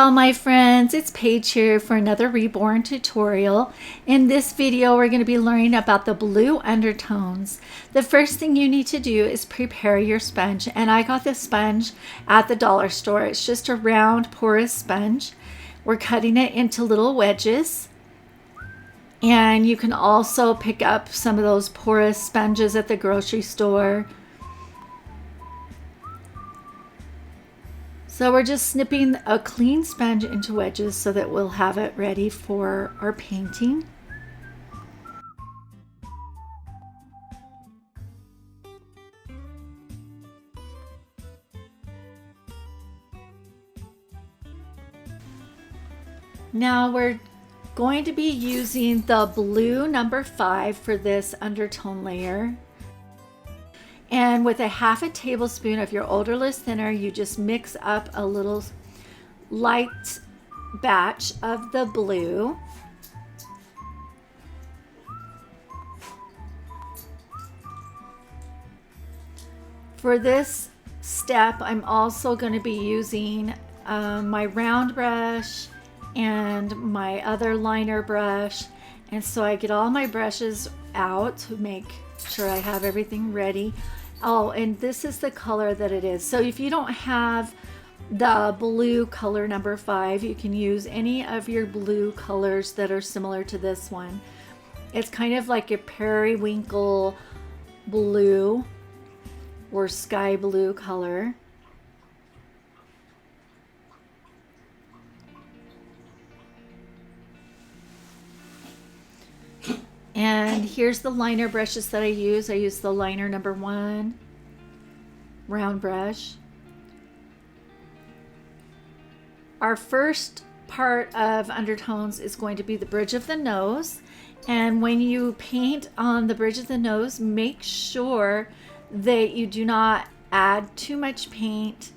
Saferell, my friends. It's Paige here for another reborn tutorial. In this video, we're going to be learning about the blue undertones. The first thing you need to do is prepare your sponge, and I got this sponge at the dollar store. It's just a round porous sponge. We're cutting it into little wedges, and you can also pick up some of those porous sponges at the grocery store. So we're just snipping a clean sponge into wedges so that we'll have it ready for our painting. Now we're going to be using the blue number 5 for this undertone layer. And with a half a tablespoon of your odorless thinner, you just mix up a little light batch of the blue. For this step, I'm also going to be using my round brush and my other liner brush. And so I get all my brushes out to make sure I have everything ready. Oh, and this is the color that it is. So if you don't have the blue color number 5, you can use any of your blue colors that are similar to this one. It's kind of like a periwinkle blue or sky blue color. And here's the liner brushes that I use. I use the liner number 1 round brush. Our first part of undertones is going to be the bridge of the nose. And when you paint on the bridge of the nose, make sure that you do not add too much paint.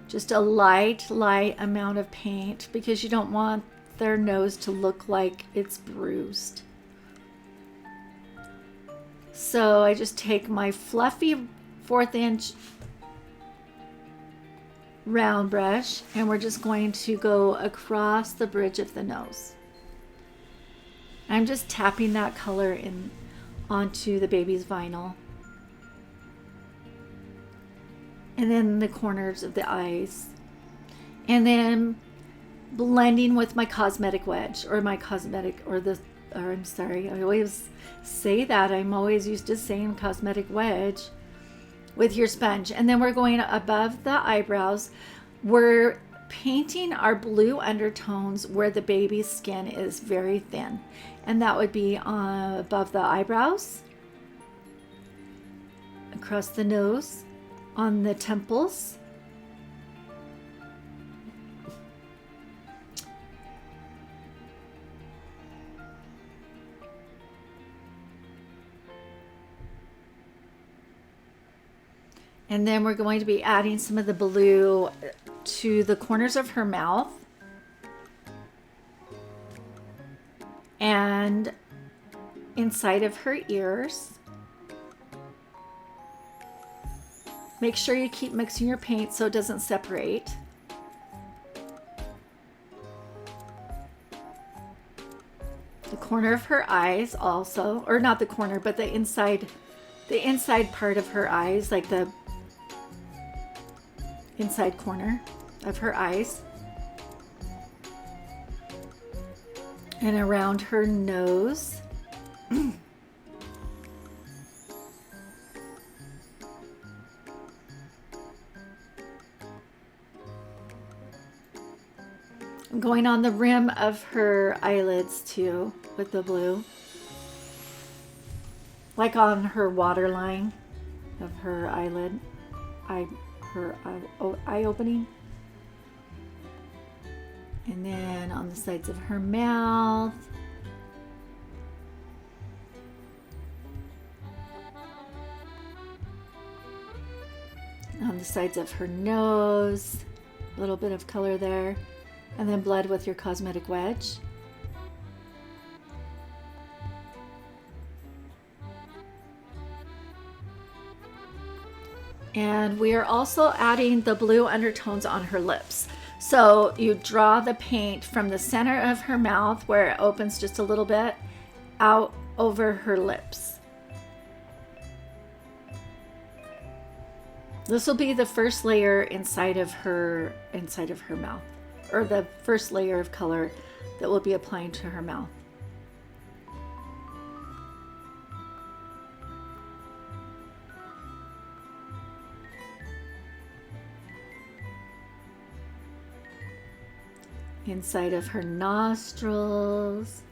Just a light amount of paint, because you don't want their nose to look like it's bruised. So I just take my fluffy 1/4 inch round brush, and we're just going to go across the bridge of the nose. I'm just tapping that color in onto the baby's vinyl. And then the corners of the eyes. And then blending with my cosmetic wedge, or I'm sorry, I always say that. I'm always used to saying cosmetic wedge with your sponge. And then we're going above the eyebrows. We're painting our blue undertones where the baby's skin is very thin. And that would be above the eyebrows, across the nose, on the temples. And then we're going to be adding some of the blue to the corners of her mouth and inside of her ears. Make sure you keep mixing your paint so it doesn't separate. The corner of her eyes also, or not the corner, but the inside part of her eyes, like the inside corner of her eyes, and around her nose. I'm going on the rim of her eyelids too with the blue, like on her waterline of her eyelid, her eye opening. And then on the sides of her mouth. On the sides of her nose, a little bit of color there. And then blend with your cosmetic wedge. And we are also adding the blue undertones on her lips. So you draw the paint from the center of her mouth where it opens just a little bit out over her lips. This will be the first layer inside of her mouth, or the first layer of color that will be applying to her mouth. Inside of her nostrils.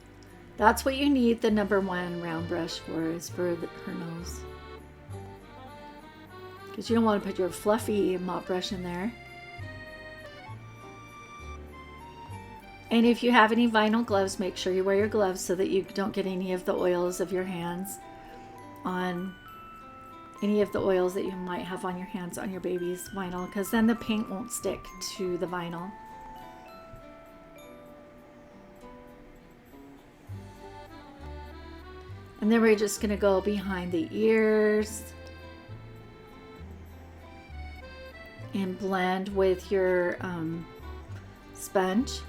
That's what you need the number 1 round brush for, is for her nose. Because you don't want to put your fluffy mop brush in there. And if you have any vinyl gloves, make sure you wear your gloves so that you don't get any of the oils of your hands on any of the oils that you might have on your hands on your baby's vinyl, because then the paint won't stick to the vinyl. And then we're just going to go behind the ears and blend with your sponge.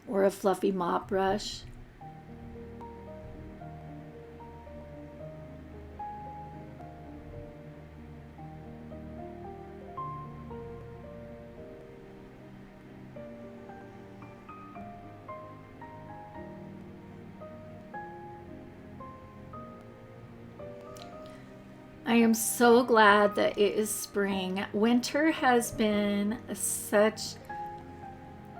Or a fluffy mop brush. I am so glad that it is spring. Winter has been such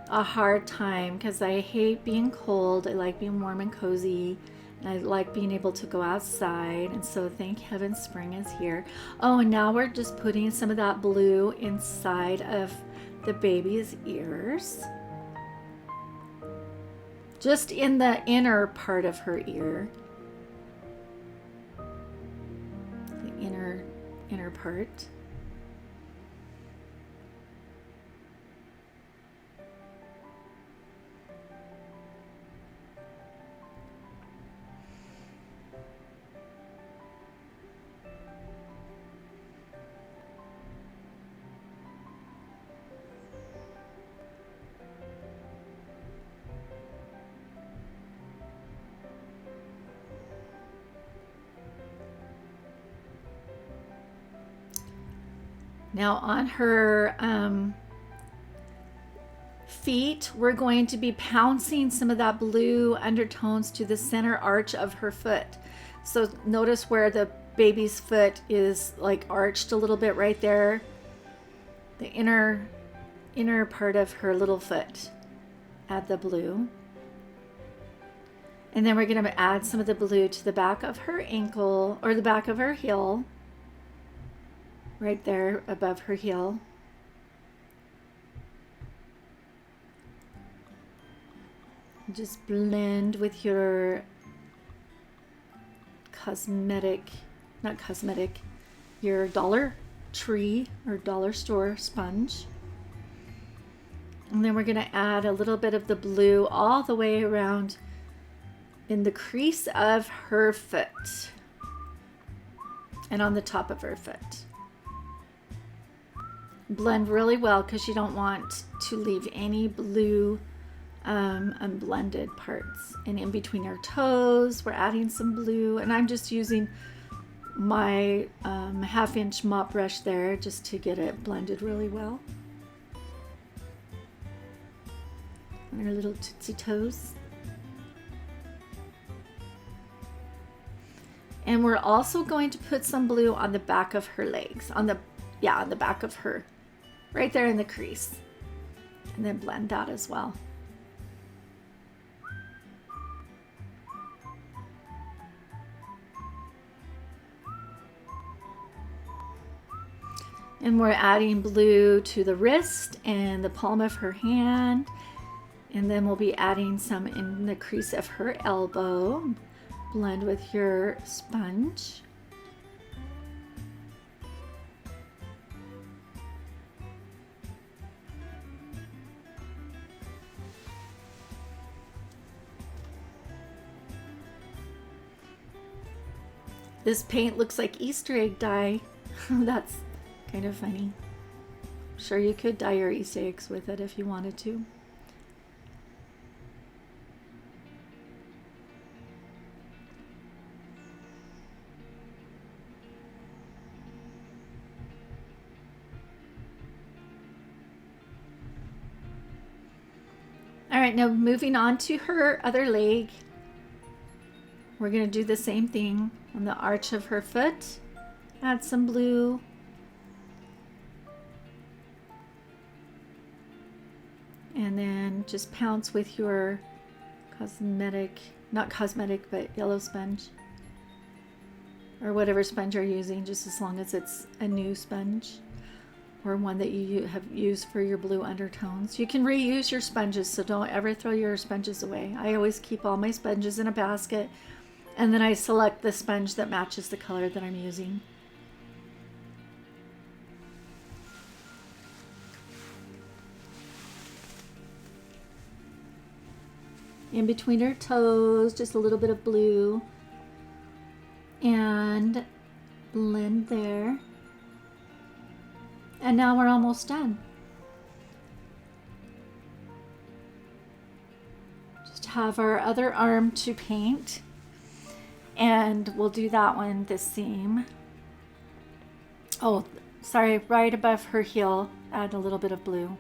a hard time because I hate being cold. I like being warm and cozy, and I like being able to go outside. And so thank heaven spring is here. Oh, and now we're just putting some of that blue inside of the baby's ears. Just in the inner part of her ear. Inner part. Now on her feet, we're going to be pouncing some of that blue undertones to the center arch of her foot. So notice where the baby's foot is like arched a little bit right there. The inner part of her little foot. Add the blue. And then we're going to add some of the blue to the back of her ankle, or the back of her heel. Right there above her heel. Just blend with your your Dollar Tree or Dollar Store sponge. And then we're going to add a little bit of the blue all the way around in the crease of her foot and on the top of her foot. Blend really well because you don't want to leave any blue unblended parts. And in between our toes, we're adding some blue, and I'm just using my 1/2-inch mop brush there just to get it blended really well. On her little tootsie toes. And we're also going to put some blue on the back of her legs, on the back of her, right there in the crease, and then blend that as well. And we're adding blue to the wrist and the palm of her hand, and then we'll be adding some in the crease of her elbow. Blend with your sponge. This paint looks like Easter egg dye. That's kind of funny. Sure, you could dye your Easter eggs with it if you wanted to. All right, now moving on to her other leg. We're going to do the same thing on the arch of her foot. Add some blue. And then just pounce with your cosmetic, not cosmetic, but yellow sponge. Or whatever sponge you're using, just as long as it's a new sponge. Or one that you have used for your blue undertones. You can reuse your sponges, so don't ever throw your sponges away. I always keep all my sponges in a basket, and then I select the sponge that matches the color that I'm using. In between her toes, just a little bit of blue. And blend there. And now we're almost done. Just have our other arm to paint. And we'll do that one the same. Oh, sorry, right above her heel, add a little bit of blue.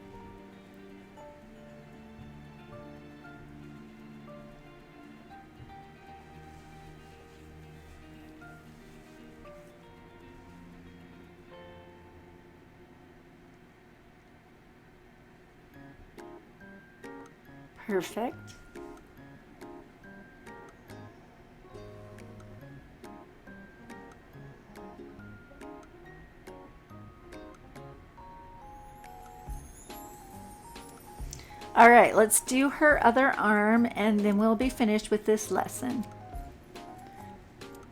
Perfect. All right, let's do her other arm and then we'll be finished with this lesson.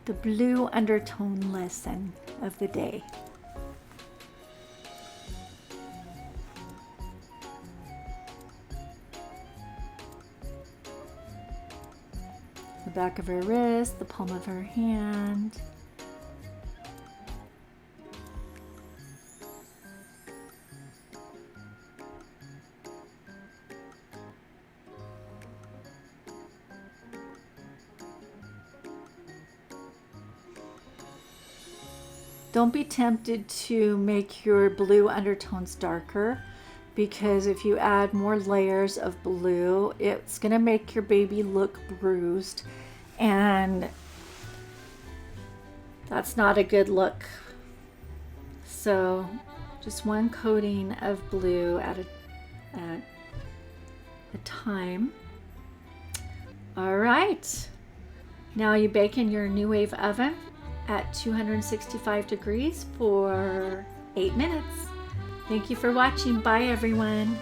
The blue undertone lesson of the day. The back of her wrist, the palm of her hand. Don't be tempted to make your blue undertones darker, because if you add more layers of blue, it's going to make your baby look bruised, and that's not a good look. So just one coating of blue at a time. All right, now you bake in your New Wave oven at 265 degrees for 8 minutes. Thank you for watching. Bye, everyone.